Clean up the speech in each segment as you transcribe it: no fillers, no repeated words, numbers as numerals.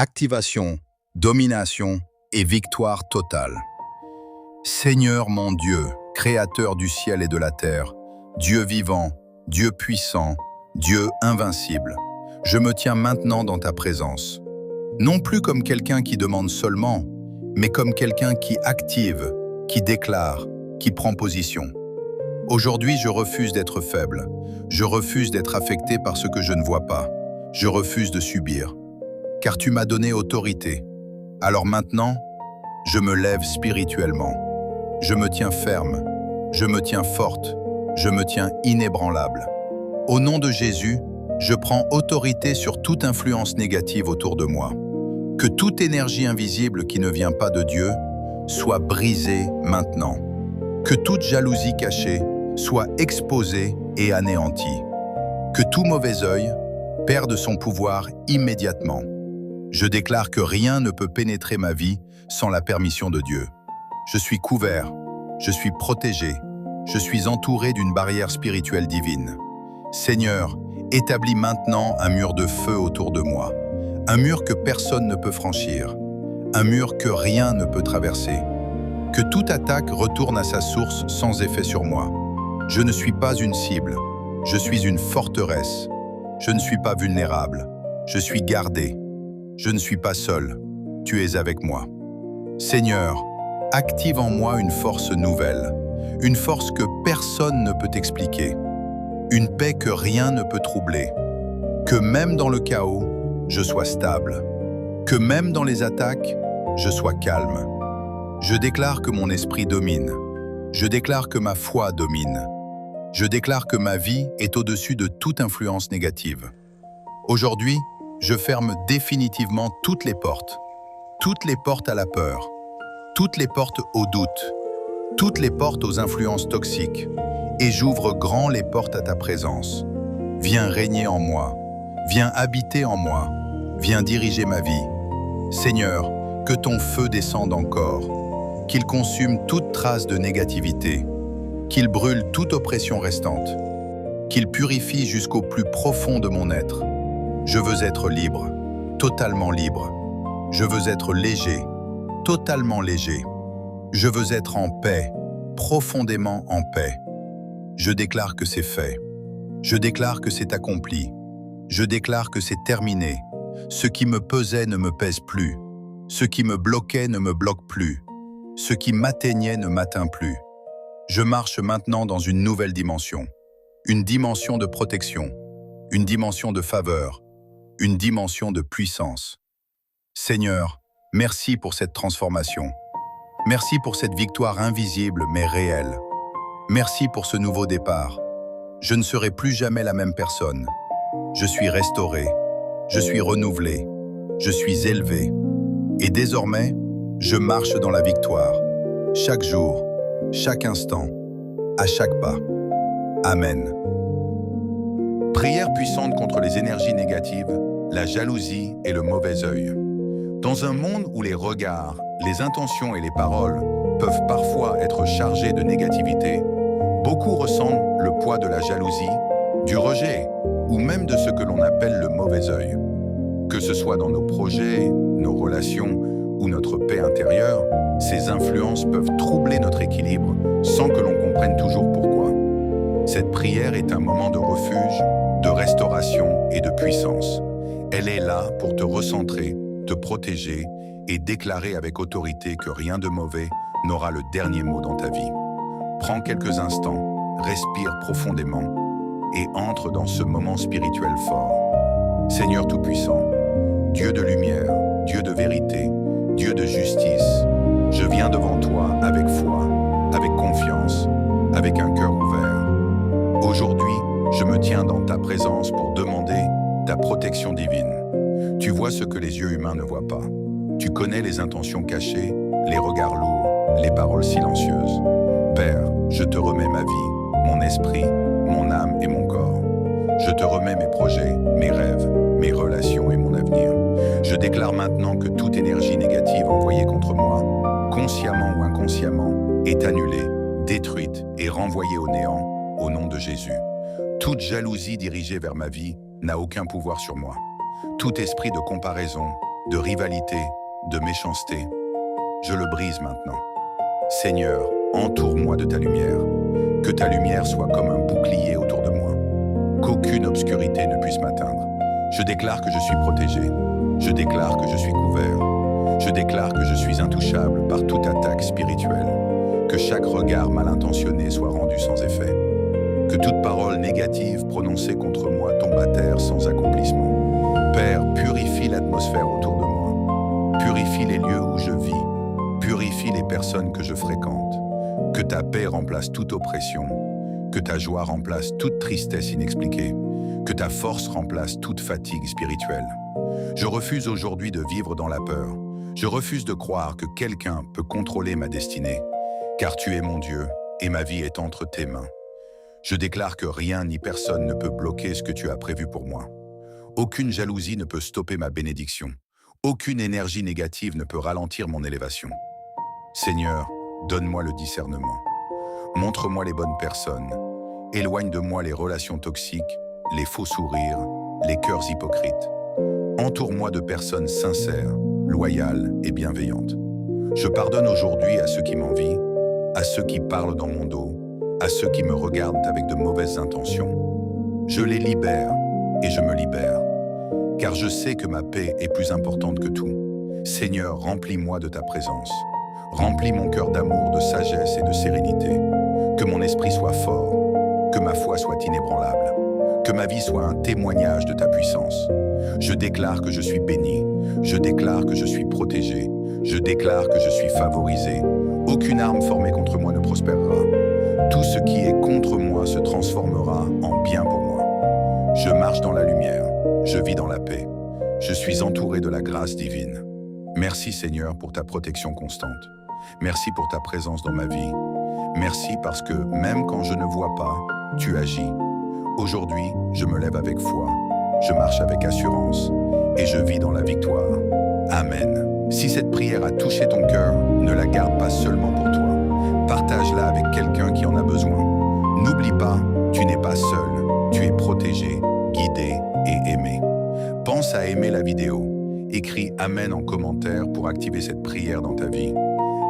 activation, domination et victoire totale. Seigneur mon Dieu, Créateur du ciel et de la terre, Dieu vivant, Dieu puissant, Dieu invincible, je me tiens maintenant dans ta présence. Non plus comme quelqu'un qui demande seulement, mais comme quelqu'un qui active, qui déclare, qui prend position. Aujourd'hui, je refuse d'être faible. Je refuse d'être affecté par ce que je ne vois pas. Je refuse de subir. Car tu m'as donné autorité. Alors maintenant, je me lève spirituellement. Je me tiens ferme. Je me tiens forte. Je me tiens inébranlable. Au nom de Jésus, je prends autorité sur toute influence négative autour de moi. Que toute énergie invisible qui ne vient pas de Dieu soit brisée maintenant. Que toute jalousie cachée soit exposée et anéantie. Que tout mauvais œil perde son pouvoir immédiatement. Je déclare que rien ne peut pénétrer ma vie sans la permission de Dieu. Je suis couvert, je suis protégé, je suis entouré d'une barrière spirituelle divine. Seigneur, établis maintenant un mur de feu autour de moi, un mur que personne ne peut franchir, un mur que rien ne peut traverser. Que toute attaque retourne à sa source sans effet sur moi. Je ne suis pas une cible, je suis une forteresse. Je ne suis pas vulnérable, je suis gardé. Je ne suis pas seul, tu es avec moi. Seigneur, active en moi une force nouvelle, une force que personne ne peut expliquer, une paix que rien ne peut troubler. Que même dans le chaos, je sois stable. Que même dans les attaques, je sois calme. Je déclare que mon esprit domine. Je déclare que ma foi domine. Je déclare que ma vie est au-dessus de toute influence négative. Aujourd'hui, je ferme définitivement toutes les portes à la peur, toutes les portes au doute, toutes les portes aux influences toxiques, et j'ouvre grand les portes à ta présence. Viens régner en moi, viens habiter en moi, viens diriger ma vie. Seigneur, que ton feu descende encore, qu'il consume toute trace de négativité, qu'il brûle toute oppression restante, qu'il purifie jusqu'au plus profond de mon être. Je veux être libre, totalement libre. Je veux être léger, totalement léger. Je veux être en paix, profondément en paix. Je déclare que c'est fait. Je déclare que c'est accompli. Je déclare que c'est terminé. Ce qui me pesait ne me pèse plus. Ce qui me bloquait ne me bloque plus. Ce qui m'atteignait ne m'atteint plus. Je marche maintenant dans une nouvelle dimension. Une dimension de protection. Une dimension de faveur. Une dimension de puissance. Seigneur, merci pour cette transformation. Merci pour cette victoire invisible mais réelle. Merci pour ce nouveau départ. Je ne serai plus jamais la même personne. Je suis restauré. Je suis renouvelé. Je suis élevé. Et désormais, je marche dans la victoire. Chaque jour, chaque instant, à chaque pas. Amen. Prière puissante contre les énergies négatives, la jalousie et le mauvais œil. Dans un monde où les regards, les intentions et les paroles peuvent parfois être chargés de négativité, beaucoup ressentent le poids de la jalousie, du rejet ou même de ce que l'on appelle le mauvais œil. Que ce soit dans nos projets, nos relations ou notre paix intérieure, ces influences peuvent troubler notre équilibre sans que l'on comprenne toujours pourquoi. Cette prière est un moment de refuge, de restauration et de puissance. Elle est là pour te recentrer, te protéger et déclarer avec autorité que rien de mauvais n'aura le dernier mot dans ta vie. Prends quelques instants, respire profondément et entre dans ce moment spirituel fort. Seigneur Tout-Puissant, Dieu de lumière, Dieu de vérité, Dieu de justice, je viens devant toi avec foi, avec confiance, avec un cœur ouvert. Aujourd'hui, je me tiens dans ta présence pour demander ta protection divine. Tu vois ce que les yeux humains ne voient pas. Tu connais les intentions cachées, les regards lourds, les paroles silencieuses. Père, je te remets ma vie, mon esprit, mon âme et mon corps. Je te remets mes projets, mes rêves, mes relations et mon avenir. Je déclare maintenant que toute énergie négative envoyée contre moi, consciemment ou inconsciemment, est annulée, détruite et renvoyée au néant, au nom de Jésus. Toute jalousie dirigée vers ma vie n'a aucun pouvoir sur moi. Tout esprit de comparaison, de rivalité, de méchanceté. Je le brise maintenant. Seigneur, entoure-moi de ta lumière. Que ta lumière soit comme un bouclier autour de moi. Qu'aucune obscurité ne puisse m'atteindre. Je déclare que je suis protégé. Je déclare que je suis couvert. Je déclare que je suis intouchable par toute attaque spirituelle. Que chaque regard mal intentionné soit rendu sans effet. Que toute parole négative prononcée contre moi tombe à terre sans accomplissement. Père, purifie l'atmosphère autour de moi. Purifie les lieux où je vis. Purifie les personnes que je fréquente. Que ta paix remplace toute oppression. Que ta joie remplace toute tristesse inexpliquée. Que ta force remplace toute fatigue spirituelle. Je refuse aujourd'hui de vivre dans la peur. Je refuse de croire que quelqu'un peut contrôler ma destinée. Car tu es mon Dieu et ma vie est entre tes mains. Je déclare que rien ni personne ne peut bloquer ce que tu as prévu pour moi. Aucune jalousie ne peut stopper ma bénédiction. Aucune énergie négative ne peut ralentir mon élévation. Seigneur, donne-moi le discernement. Montre-moi les bonnes personnes. Éloigne de moi les relations toxiques, les faux sourires, les cœurs hypocrites. Entoure-moi de personnes sincères, loyales et bienveillantes. Je pardonne aujourd'hui à ceux qui m'envient, à ceux qui parlent dans mon dos, à ceux qui me regardent avec de mauvaises intentions. Je les libère et je me libère, car je sais que ma paix est plus importante que tout. Seigneur, remplis-moi de ta présence. Remplis mon cœur d'amour, de sagesse et de sérénité. Que mon esprit soit fort, que ma foi soit inébranlable, que ma vie soit un témoignage de ta puissance. Je déclare que je suis béni, je déclare que je suis protégé, je déclare que je suis favorisé. Aucune arme formée contre moi ne prospérera. Tout ce qui est contre moi se transformera en bien pour moi. Je marche dans la lumière, je vis dans la paix. Je suis entouré de la grâce divine. Merci Seigneur pour ta protection constante. Merci pour ta présence dans ma vie. Merci parce que même quand je ne vois pas, tu agis. Aujourd'hui, je me lève avec foi, je marche avec assurance et je vis dans la victoire. Amen. Si cette prière a touché ton cœur, ne la garde pas seulement pour toi. Partage-la avec quelqu'un qui en a besoin. N'oublie pas, tu n'es pas seul. Tu es protégé, guidé et aimé. Pense à aimer la vidéo. Écris Amen en commentaire pour activer cette prière dans ta vie.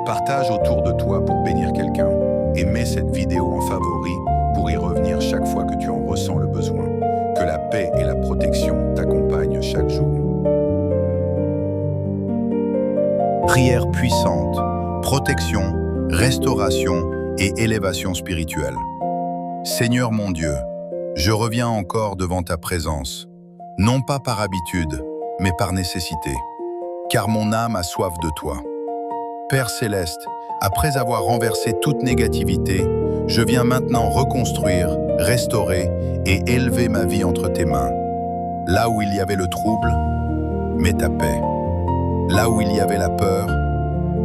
Partage autour de toi pour bénir quelqu'un. Et mets cette vidéo en favori pour y revenir chaque fois que tu en ressens le besoin. Que la paix et la protection t'accompagnent chaque jour. Prière puissante, protection, restauration et élévation spirituelle. Seigneur mon Dieu, je reviens encore devant ta présence, non pas par habitude, mais par nécessité, car mon âme a soif de toi. Père céleste, après avoir renversé toute négativité, je viens maintenant reconstruire, restaurer et élever ma vie entre tes mains. Là où il y avait le trouble, mets ta paix. Là où il y avait la peur,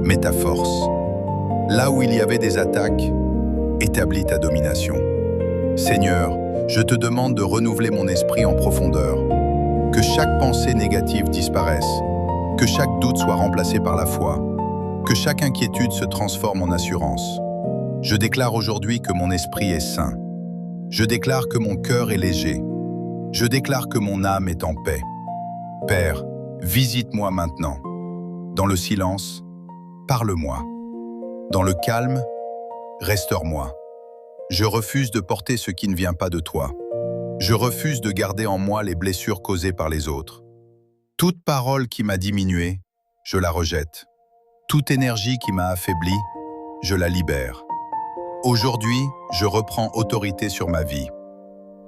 mets ta force. Là où il y avait des attaques, établis ta domination. Seigneur, je te demande de renouveler mon esprit en profondeur. Que chaque pensée négative disparaisse. Que chaque doute soit remplacé par la foi. Que chaque inquiétude se transforme en assurance. Je déclare aujourd'hui que mon esprit est sain. Je déclare que mon cœur est léger. Je déclare que mon âme est en paix. Père, visite-moi maintenant. Dans le silence, parle-moi. Dans le calme, restaure-moi. Je refuse de porter ce qui ne vient pas de toi. Je refuse de garder en moi les blessures causées par les autres. Toute parole qui m'a diminué, je la rejette. Toute énergie qui m'a affaibli, je la libère. Aujourd'hui, je reprends autorité sur ma vie.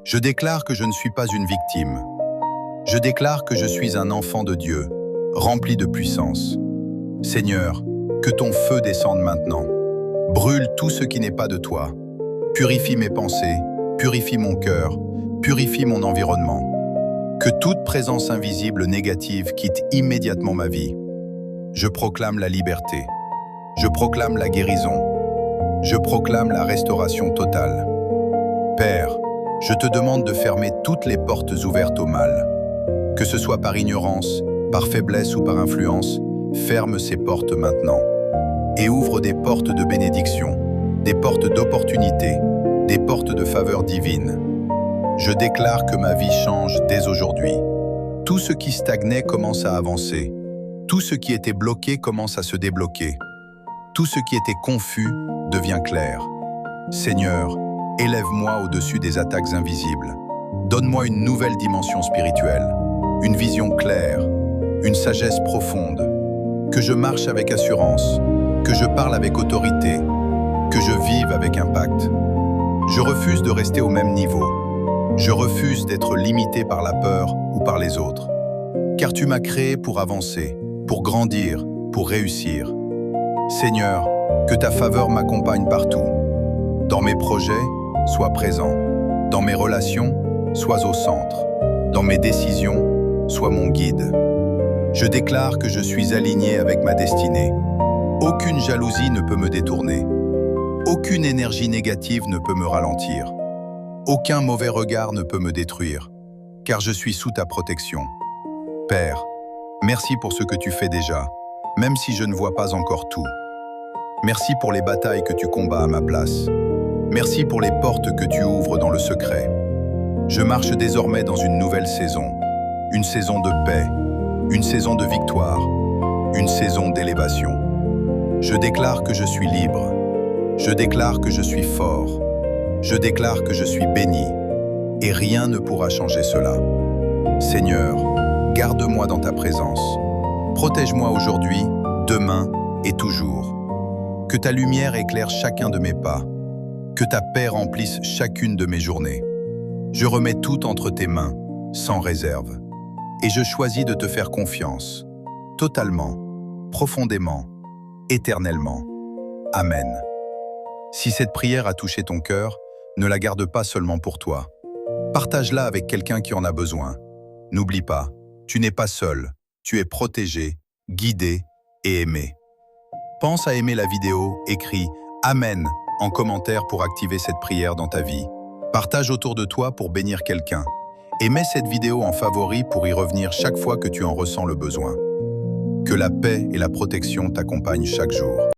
Je déclare que je ne suis pas une victime. Je déclare que je suis un enfant de Dieu, rempli de puissance. Seigneur, que ton feu descende maintenant. Brûle tout ce qui n'est pas de toi. Purifie mes pensées, purifie mon cœur, purifie mon environnement. Que toute présence invisible négative quitte immédiatement ma vie. Je proclame la liberté. Je proclame la guérison. Je proclame la restauration totale. Père, je te demande de fermer toutes les portes ouvertes au mal. Que ce soit par ignorance, par faiblesse ou par influence, ferme ces portes maintenant. Et ouvre des portes de bénédiction, des portes d'opportunité, des portes de faveur divine. Je déclare que ma vie change dès aujourd'hui. Tout ce qui stagnait commence à avancer. Tout ce qui était bloqué commence à se débloquer. Tout ce qui était confus devient clair. Seigneur, élève-moi au-dessus des attaques invisibles. Donne-moi une nouvelle dimension spirituelle, une vision claire, une sagesse profonde. Que je marche avec assurance, que je parle avec autorité, que je vive avec impact. Je refuse de rester au même niveau. Je refuse d'être limité par la peur ou par les autres. Car tu m'as créé pour avancer, pour grandir, pour réussir. Seigneur, que ta faveur m'accompagne partout. Dans mes projets, sois présent. Dans mes relations, sois au centre. Dans mes décisions, sois mon guide. Je déclare que je suis aligné avec ma destinée. Aucune jalousie ne peut me détourner. Aucune énergie négative ne peut me ralentir. Aucun mauvais regard ne peut me détruire, car je suis sous ta protection. Père, merci pour ce que tu fais déjà, même si je ne vois pas encore tout. Merci pour les batailles que tu combats à ma place. Merci pour les portes que tu ouvres dans le secret. Je marche désormais dans une nouvelle saison. Une saison de paix, une saison de victoire, une saison d'élévation. Je déclare que je suis libre. Je déclare que je suis fort. Je déclare que je suis béni. Et rien ne pourra changer cela. Seigneur, garde-moi dans ta présence. Protège-moi aujourd'hui, demain et toujours. Que ta lumière éclaire chacun de mes pas. Que ta paix remplisse chacune de mes journées. Je remets tout entre tes mains, sans réserve. Et je choisis de te faire confiance, totalement, profondément, éternellement. Amen. Si cette prière a touché ton cœur, ne la garde pas seulement pour toi. Partage-la avec quelqu'un qui en a besoin. N'oublie pas, tu n'es pas seul, tu es protégé, guidé et aimé. Pense à aimer la vidéo, écris « Amen » en commentaire pour activer cette prière dans ta vie. Partage autour de toi pour bénir quelqu'un. Et mets cette vidéo en favori pour y revenir chaque fois que tu en ressens le besoin. Que la paix et la protection t'accompagnent chaque jour.